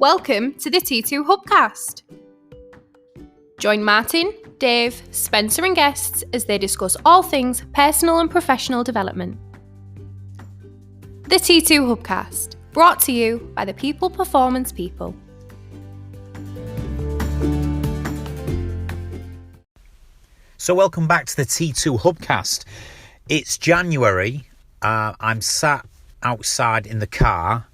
Welcome to the T2 Hubcast. Join Martin, Dave, Spencer and guests as they discuss all things personal and professional development. The T2 Hubcast, brought to you by the People Performance People. So welcome back to the T2 Hubcast. It's January. I'm sat outside in the car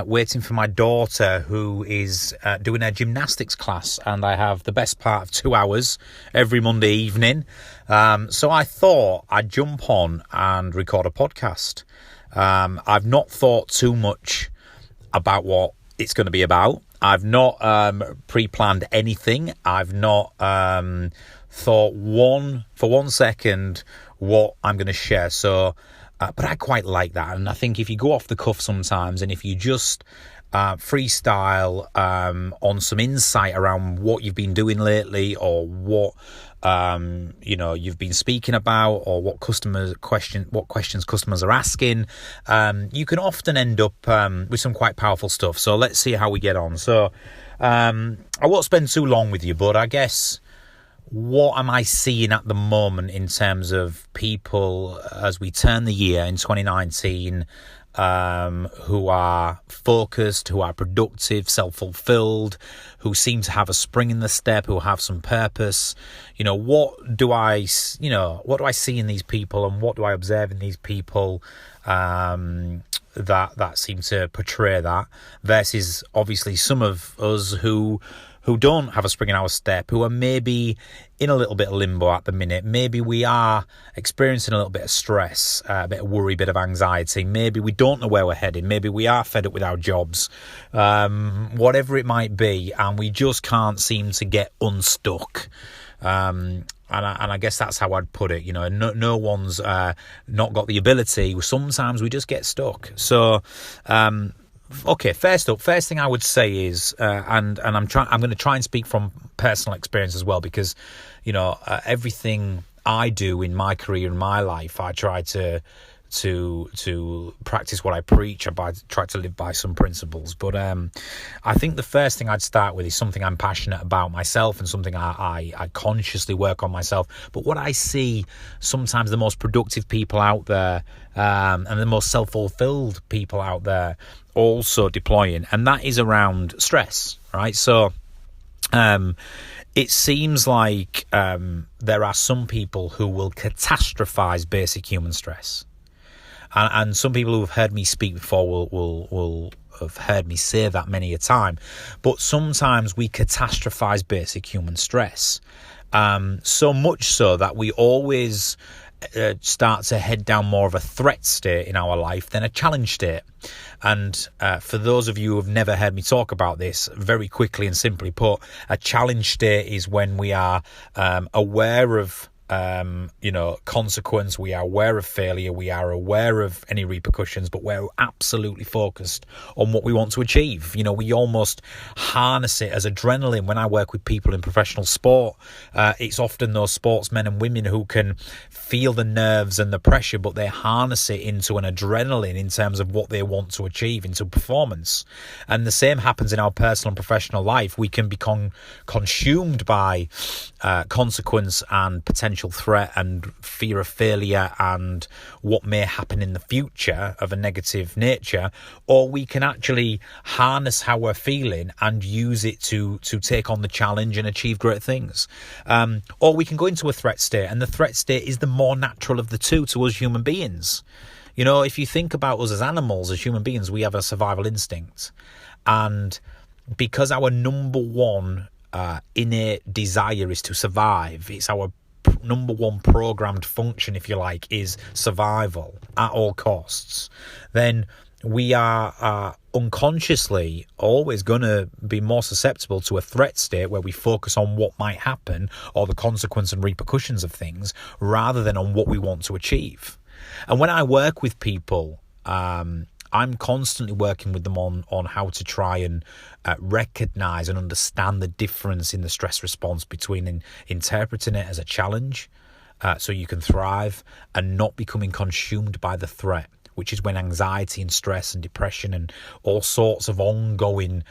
waiting for my daughter who is doing her gymnastics class, and I have the best part of 2 hours every Monday evening. So I thought I'd jump on and record a podcast. I've not thought too much about what it's going to be about. I've not pre-planned anything. I've not thought for one second what I'm going to share. So but I quite like that, and I think if you go off the cuff sometimes, and if you just freestyle on some insight around what you've been doing lately, or what you've been speaking about, or what questions customers are asking, you can often end up with some quite powerful stuff. So let's see how we get on. So I won't spend too long with you, but I guess, what am I seeing at the moment in terms of people as we turn the year in 2019 who are focused, who are productive, self-fulfilled, who seem to have a spring in the step, who have some purpose? What do I see in these people, and what do I observe in these people that seem to portray that, versus obviously some of us who don't have a spring in our step, who are maybe in a little bit of limbo at the minute. Maybe we are experiencing a little bit of stress, a bit of worry, a bit of anxiety. Maybe we don't know where we're heading. Maybe we are fed up with our jobs, whatever it might be, and we just can't seem to get unstuck. And I guess that's how I'd put it. No one's not got the ability. Sometimes we just get stuck. So, okay, first thing I would say is, and I'm going to try and speak from personal experience as well, because, everything I do in my career, in my life, I try to practice what I preach. I try to live by some principles. But I think the first thing I'd start with is something I'm passionate about myself, and something I consciously work on myself. But what I see sometimes the most productive people out there, and the most self-fulfilled people out there also deploying, and that is around stress, right? So it seems like there are some people who will catastrophize basic human stress. And some people who have heard me speak before will have heard me say that many a time. But sometimes we catastrophize basic human stress. So much so that we always start to head down more of a threat state in our life than a challenge state. And for those of you who have never heard me talk about this, very quickly and simply put, a challenge state is when we are aware of consequence, we are aware of failure, we are aware of any repercussions, but we're absolutely focused on what we want to achieve. We almost harness it as adrenaline. When I work with people in professional sport, it's often those sportsmen and women who can feel the nerves and the pressure, but they harness it into an adrenaline in terms of what they want to achieve, into performance. And the same happens in our personal and professional life. We can become consumed by consequence and potential threat and fear of failure and what may happen in the future of a negative nature, or we can actually harness how we're feeling and use it to take on the challenge and achieve great things. Or we can go into a threat state, and the threat state is the more natural of the two to us human beings. If you think about us as animals, as human beings, we have a survival instinct, and because our number one innate desire is to survive, it's our number one programmed function, if you like, is survival at all costs, then we are unconsciously always going to be more susceptible to a threat state where we focus on what might happen or the consequence and repercussions of things rather than on what we want to achieve. And when I work with people, I'm constantly working with them on how to try and recognize and understand the difference in the stress response between interpreting it as a challenge so you can thrive, and not becoming consumed by the threat. which is when anxiety and stress and depression and all sorts of ongoing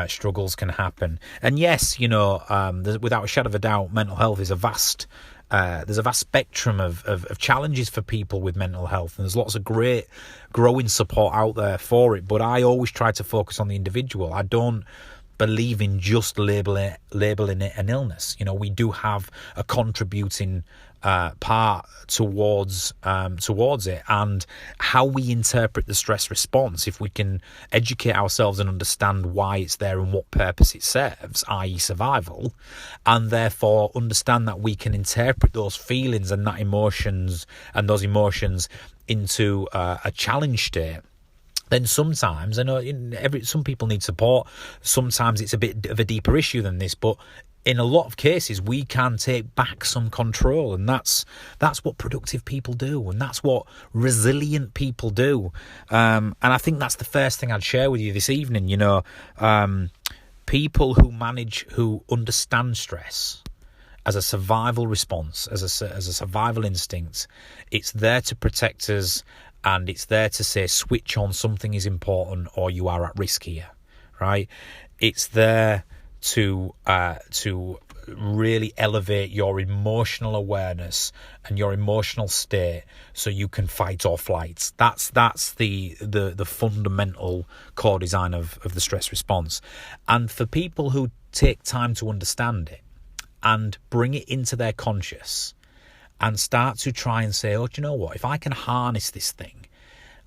struggles can happen. And yes, without a shadow of a doubt, mental health is there's a vast spectrum of challenges for people with mental health, and there's lots of great growing support out there for it. But I always try to focus on the individual. I don't believe in just labeling it an illness. We do have a contributing part towards it, and how we interpret the stress response. If we can educate ourselves and understand why it's there and what purpose it serves, i.e. survival, and therefore understand that we can interpret those feelings and those emotions into a challenge state, then sometimes, I know some people need support, sometimes it's a bit of a deeper issue than this, but in a lot of cases, we can take back some control, and that's what productive people do, and that's what resilient people do. And I think that's the first thing I'd share with you this evening. People who understand stress as a survival response, as a survival instinct, it's there to protect us, and it's there to say, switch on, something is important, or you are at risk here, right? It's there to really elevate your emotional awareness and your emotional state so you can fight or flight. That's the fundamental core design of the stress response. And for people who take time to understand it and bring it into their conscious and start to try and say, oh, do you know what? If I can harness this thing,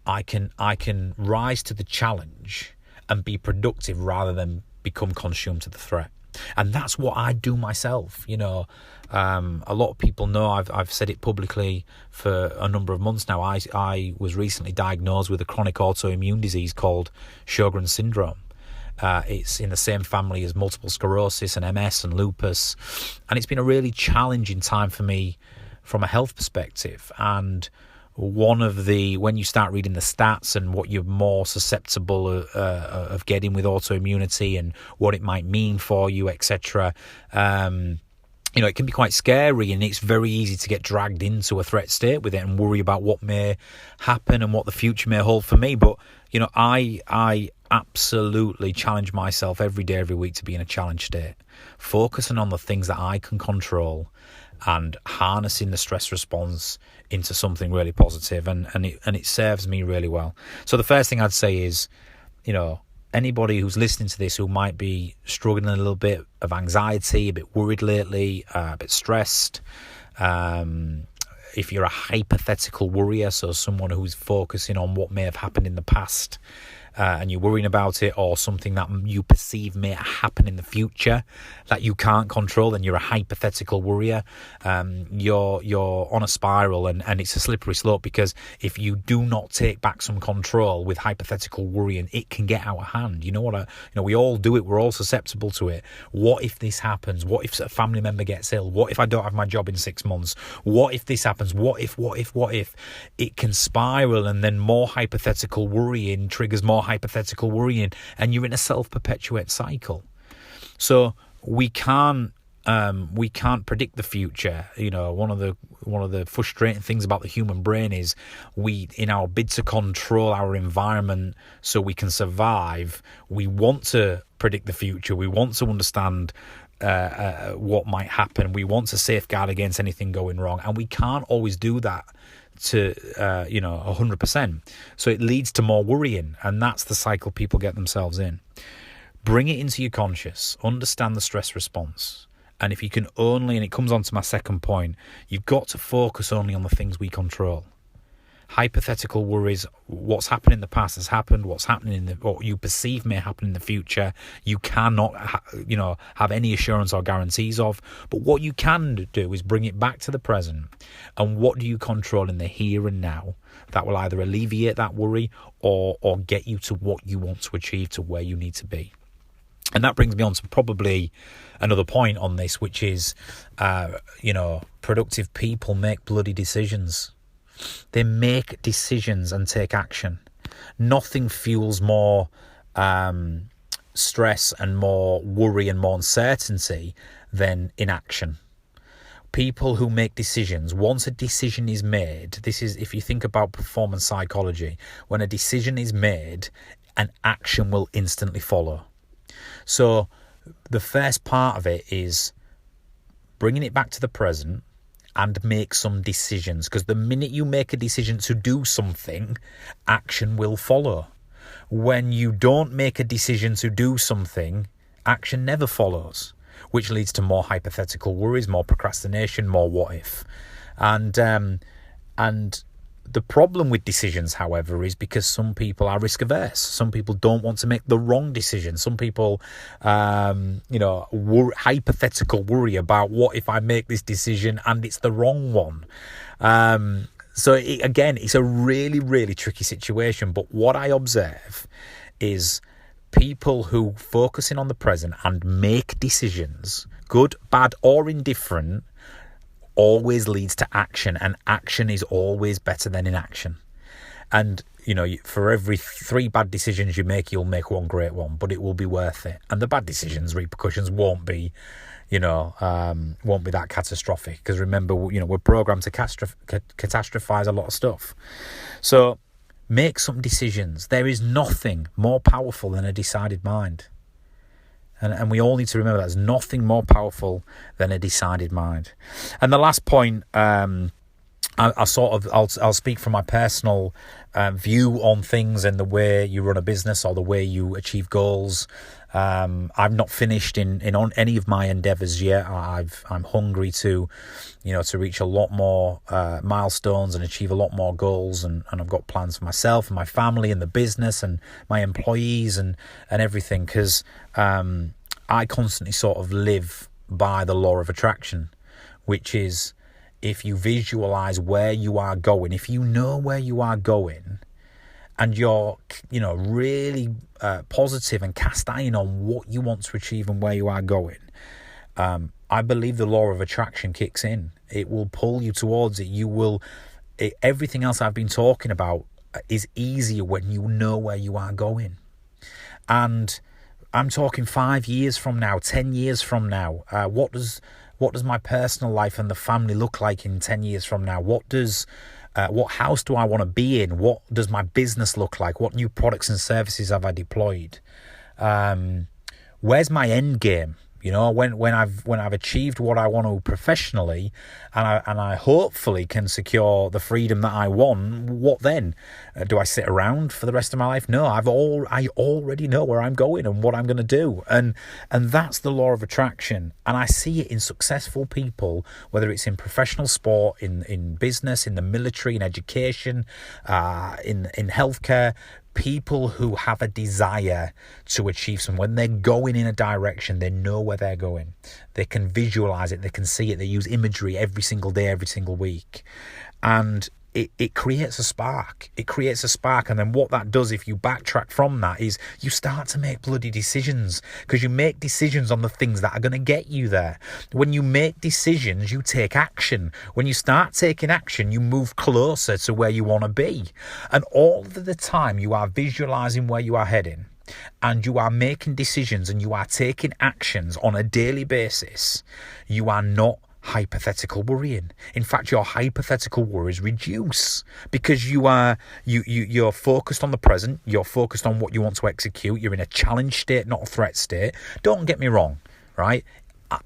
I can rise to the challenge and be productive rather than become consumed to the threat. And that's what I do myself. A lot of people know I've said it publicly for a number of months now. I was recently diagnosed with a chronic autoimmune disease called Sjogren's syndrome. It's in the same family as multiple sclerosis and MS and lupus. And it's been a really challenging time for me from a health perspective. And when you start reading the stats and what you're more susceptible of getting with autoimmunity and what it might mean for you, etc., it can be quite scary, and it's very easy to get dragged into a threat state with it and worry about what may happen and what the future may hold for me. But I absolutely challenge myself every day, every week to be in a challenge state, focusing on the things that I can control and harnessing the stress response into something really positive, and it serves me really well. So the first thing I'd say is, anybody who's listening to this who might be struggling a little bit of anxiety, a bit worried lately, a bit stressed, if you're a hypothetical worrier, so someone who's focusing on what may have happened in the past, and you're worrying about it, or something that you perceive may happen in the future that you can't control, then you're a hypothetical worrier. You're on a spiral, and it's a slippery slope, because if you do not take back some control with hypothetical worrying, it can get out of hand. We all do it. We're all susceptible to it. What if this happens? What if a family member gets ill? What if I don't have my job in 6 months? What if this happens? What if? It can spiral, and then more hypothetical worrying triggers more hypothetical worrying, and you're in a self-perpetuate cycle. So we can't predict the future. One of the frustrating things about the human brain is we, in our bid to control our environment so we can survive, we want to predict the future. We want to understand what might happen. We want to safeguard against anything going wrong, and we can't always do that to 100%. So it leads to more worrying, and that's the cycle people get themselves in. Bring it into your conscious, understand the stress response, and if you can only, and it comes on to my second point, you've got to focus only on the things we control. Hypothetical worries, what's happened in the past has happened, what's happening what you perceive may happen in the future, you cannot have any assurance or guarantees of. But what you can do is bring it back to the present, and what do you control in the here and now that will either alleviate that worry or get you to what you want to achieve, to where you need to be. And that brings me on to probably another point on this, which is productive people make bloody decisions. They make decisions and take action. Nothing fuels more stress and more worry and more uncertainty than inaction. people who make decisions, once a decision is made, this is, if you think about performance psychology, when a decision is made, an action will instantly follow. So the first part of it is bringing it back to the present and make some decisions, because the minute you make a decision to do something, action will follow. When you don't make a decision to do something, action never follows, which leads to more hypothetical worries, more procrastination, more what if. And the problem with decisions, however, is because some people are risk averse. Some people don't want to make the wrong decision. Some people, hypothetical worry about what if I make this decision and it's the wrong one. So it's a really, really tricky situation. But what I observe is people who focus in on the present and make decisions, good, bad, or indifferent, always leads to action, and action is always better than inaction. And for every 3 bad decisions you make, you'll make 1 great one, but it will be worth it. And the bad decisions, repercussions won't be that catastrophic, because remember, we're programmed to catastrophize a lot of stuff. So make some decisions. There is nothing more powerful than a decided mind. And we all need to remember that there's nothing more powerful than a decided mind. And the last point, I'll speak from my personal view on things and the way you run a business or the way you achieve goals. I've not finished in on any of my endeavors yet. I'm hungry to reach a lot more milestones and achieve a lot more goals, and I've got plans for myself and my family and the business and my employees and everything, because I constantly sort of live by the law of attraction, which is, if you visualize where you are going, if you know where you are going, and you're, really positive and cast iron on what you want to achieve and where you are going, I believe the law of attraction kicks in. It will pull you towards it. Everything else I've been talking about is easier when you know where you are going. And I'm talking 5 years from now, 10 years from now. What does my personal life and the family look like in 10 years from now? What house do I want to be in? What does my business look like? What new products and services have I deployed? Where's my end game? When I've achieved what I want to professionally, and I hopefully can secure the freedom that I want, what then? Do I sit around for the rest of my life? No, I already know where I'm going and what I'm going to do, and that's the law of attraction. And I see it in successful people, whether it's in professional sport, in business, in the military, in education, in healthcare. People who have a desire to achieve something, when they're going in a direction, they know where they're going. They can visualize it, they can see it, they use imagery every single day, every single week. And it creates a spark. It creates a spark. And then what that does, if you backtrack from that, is you start to make bloody decisions, because you make decisions on the things that are going to get you there. When you make decisions, you take action. When you start taking action, you move closer to where you want to be. And all of the time you are visualizing where you are heading, and you are making decisions, and you are taking actions on a daily basis, you are not hypothetical worrying. In fact, your hypothetical worries reduce, because you're focused on the present. You're focused on what you want to execute. You're in a challenge state, not a threat state. Don't get me wrong, right?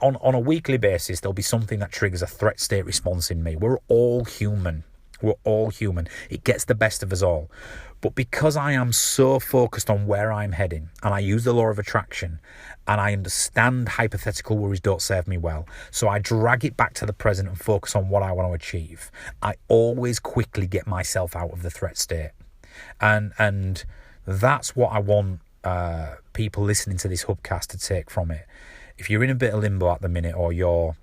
On a weekly basis, there'll be something that triggers a threat state response in me. We're all human. We're all human. It gets the best of us all. But because I am so focused on where I'm heading, and I use the law of attraction, and I understand hypothetical worries don't serve me well, so I drag it back to the present and focus on what I want to achieve, I always quickly get myself out of the threat state. And that's what I want people listening to this hubcast to take from it. If you're in a bit of limbo at the minute, or you're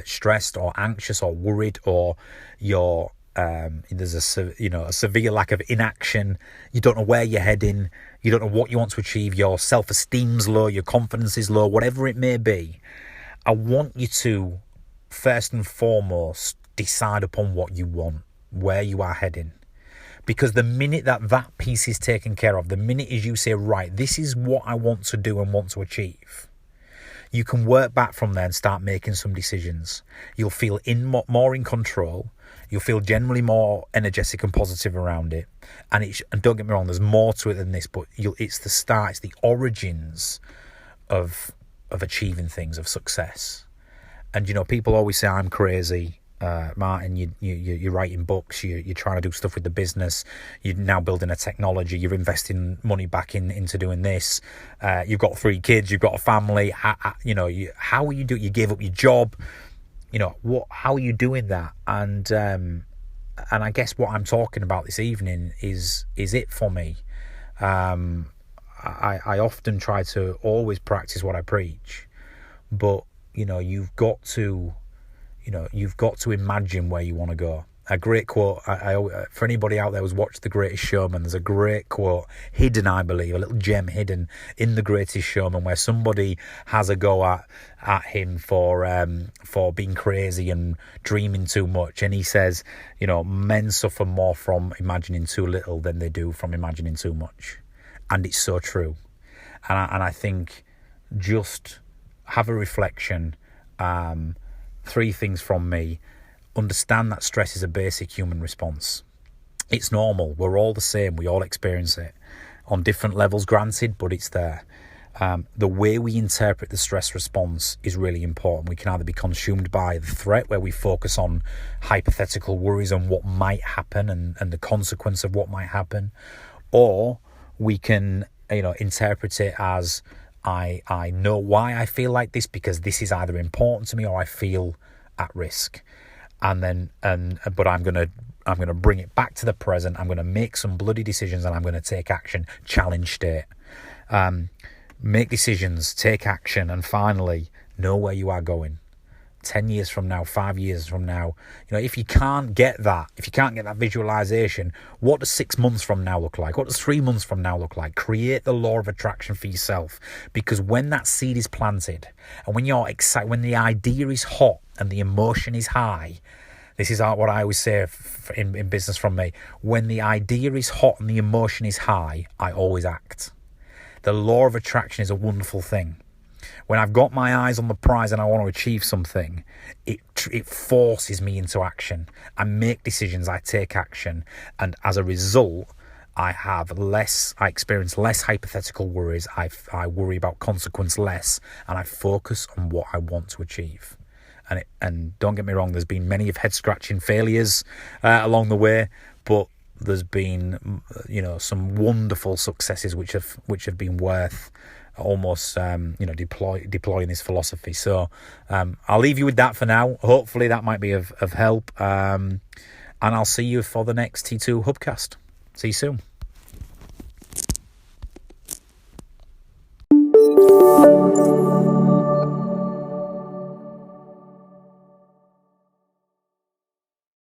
stressed or anxious or worried, or you're there's a severe lack of inaction, you don't know where you're heading, you don't know what you want to achieve, your self-esteem's low, your confidence is low, whatever it may be, I want you to first and foremost decide upon what you want, where you are heading. Because the minute that piece is taken care of, the minute as you say, right, this is what I want to do and want to achieve, you can work back from there and start making some decisions. You'll feel more in control. You'll feel generally more energetic and positive around it. And don't get me wrong, there's more to it than this, but it's the start, it's the origins of achieving things, of success. And, people always say, I'm crazy. Martin, you're writing books, you're trying to do stuff with the business, you're now building a technology, you're investing money back into doing this, you've got 3 kids, you've got a family, how are you doing? You gave up your job, how are you doing that? And I guess what I'm talking about this evening is it for me. I often try to always practice what I preach, but you've got to imagine where you want to go. A great quote, for anybody out there who's watched The Greatest Showman, there's a great quote hidden, I believe, a little gem hidden in The Greatest Showman, where somebody has a go at him for being crazy and dreaming too much, and he says, men suffer more from imagining too little than they do from imagining too much. And it's so true. And I think just have a reflection. 3 things from me. Understand that stress is a basic human response. It's normal. We're all the same. We all experience it on different levels, granted, but it's there. The way we interpret the stress response is really important. We can either be consumed by the threat, where we focus on hypothetical worries and what might happen and the consequence of what might happen, or we can interpret it as I know why I feel like this, because this is either important to me or I feel at risk. But I'm gonna bring it back to the present. I'm gonna make some bloody decisions and I'm gonna take action. Challenge state. Make decisions, take action, and finally know where you are going. 10 years from now, 5 years from now, if you can't get that visualization, what does 6 months from now look like? What does 3 months from now look like? Create the law of attraction for yourself, because when that seed is planted and when you're excited, when the idea is hot and the emotion is high, this is what I always say in business from me. When the idea is hot and the emotion is high, I always act. The law of attraction is a wonderful thing. When I've got my eyes on the prize and I want to achieve something, it forces me into action. I make decisions, I take action, and as a result, I experience less hypothetical worries. I worry about consequence less, and I focus on what I want to achieve. And don't get me wrong, there's been many of head-scratching failures along the way, but there's been some wonderful successes which have been worth almost deploying this philosophy. So I'll leave you with that for now. Hopefully that might be of help, and I'll see you for the next T2 Hubcast. See you soon.